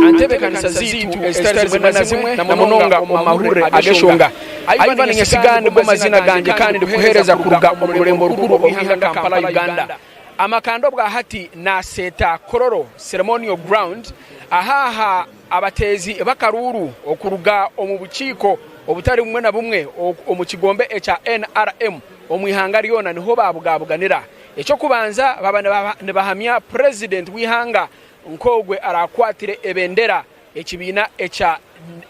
antebe kanisa zitu estari zimwe na zimwe na munonga omahure ageshonga aiva ningesigane bo mazina ganje kandi ndikuhereza kuruga omurembo rukuru obihanga Kampala Uganda amakando bwa hati na seta kororo ceremonial ground ahaha abatezi bakaruru okuruga omubukiiko obutari bumwe na bumwe omukigombe echa NRM omwihanga lyona niho babugabuganira echo kubanza baba ne bahamya president wihanga nkogwe arakwatire ebendera ekibina echa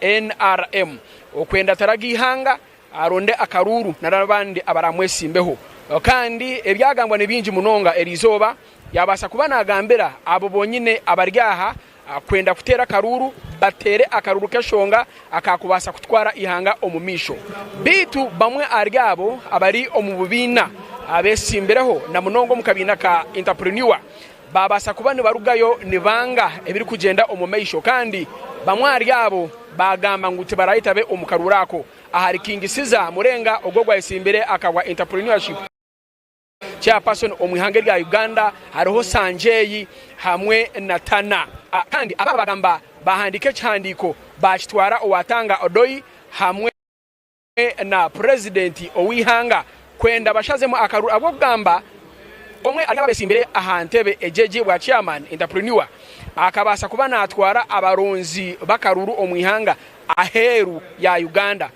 NRM okwenda taragihanga aronde akaruru narabandi abaramwesimbeho kandi ebyagambwa nebingi munonga erizoba yabasa kubana agambera abo bonyine abaryaha kwenda kutera karuru batere akaruru keshonga akakubasa kutwara ihanga Omumaisho bitu bamwe aryabo abari omububina abesimbereho na munongo mukabina ka entrepreneur babasa kubane barugayo nibanga ebiri kugenda Omumaisho kandi bamwe aryabo bagamba nguti barayitabe omukarurako ahari kingisiza murenga ogogwa isimbere akagwa entrepreneurship chairperson omwihanga lya Uganda hariho Sanjeyi hamwe na Tana kandi aba bagamba bahandike cyandiko bakitwara owatanga Odoi hamwe na president owihanga kwenda bashazemo akaru abo gamba omwe alabesimbere ahantebe ejeje bwa chairman entrepreneur akabasa kubana atwara abaronzi bakaruru omwihanga aheru ya Uganda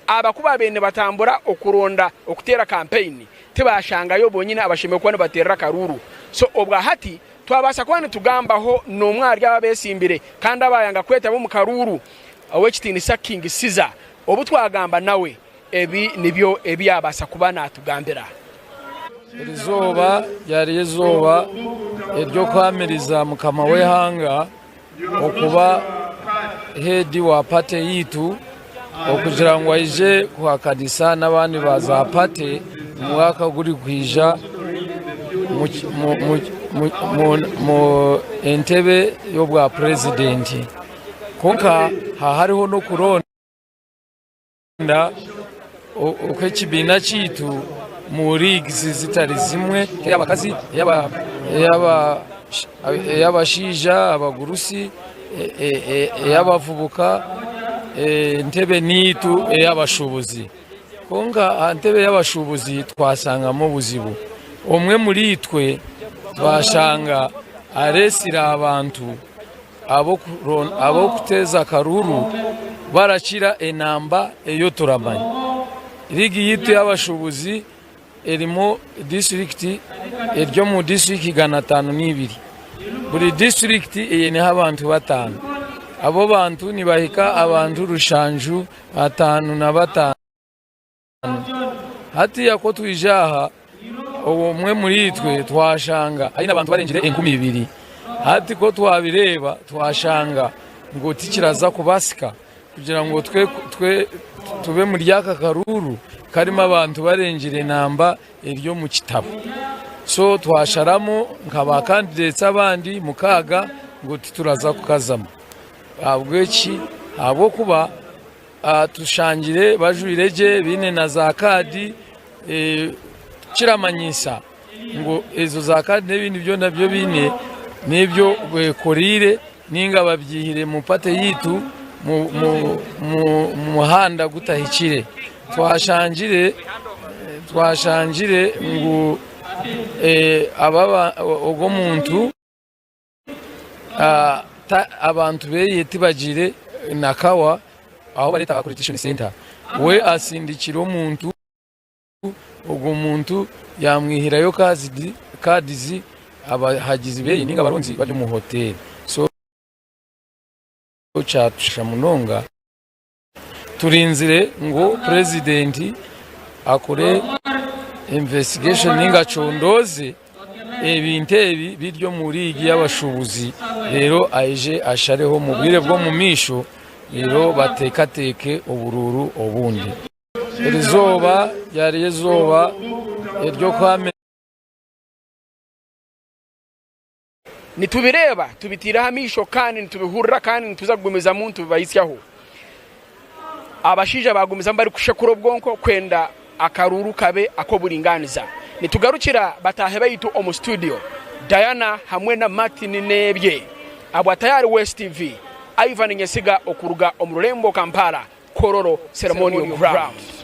abakuba bene batambura okuronda okutera campaign tebashanga yo bonyine abashime kwana batera karuru so obwa hati twabasa kwana tugambaho no mwari abesimbire kandi abayanga kweta bo mukaruru awekitini saking siza obutwagamba nawe ebi nibyo ebyabasa kubana atugambira Izuba yari izuba iryo kwamiriza mukama wehanga okuba hedi wa pate yitu okugira ngo aje kwa kanisa n'abandi baza pate mwaka guri kwija mu entebe yo bwa president konka hariho no kuronda okekibina kitu muri zitari zimwe y'abakazi y'abashija abagurusi y'abavubuka ntebe nitu y'abashubuzi konga ntebe y'abashubuzi twasangamo buzibu omwe muri twe twashanga aresira abantu abo kuteza karuru barakira enamba eyo turamanye rigi yitu y'abashubuzi erimo district eryo mu district 502 buri district yene abantu batanu abo bantu nibahika abantu rushanju 5 hati yako tuijaha omwe muri twe twashanga ari nabantu barengire 12 hati ko twabireba twashanga ngo tikiraza kubasika kugira ngo twe tube muri yaka karuru karimo abantu barengire namba iryo mu kitabo so twasharamo nkaba candidates abandi mukaga ngo tituraza kukazama abweki abo kuba tushangire bajuireje bine na zakadi kiramanyisa ngo ezo zakadi n'ibindi byo nabyo bine nibyo korire ninga babyihire mu pate yitu mu muhanda gutahikire twashangire ngo ababa ogo muntu abantu beyeti bagire nakawa aho bareta competition center we asindikira omuntu ogo muntu yamwihirayo kadizi abahagizi beyi ninga baronzi bali mu hotel so chatusha munonga turinzire ngo president akore investigation ninga chondoze ebintebi biryo murigi y'abashubuzi rero aije ashareho mubwire bwo mu misho rero batekateke ubururu obundi erizoba yari izuba iryo kwame nitubireba tubitira hamisho kandi nitubihurira kandi nituzagumeza muntu bayisyaho abashija bagumiza mbari kushekuro bwonko kwenda akaruru kabe akoburinganiza nitugarukira batahe bayitu omu studio Diana hamwe na Martin nebye abwa tayari West TV Ivan Nyesiga okuruga omulembo Kampala Kororo Ceremonial Ground.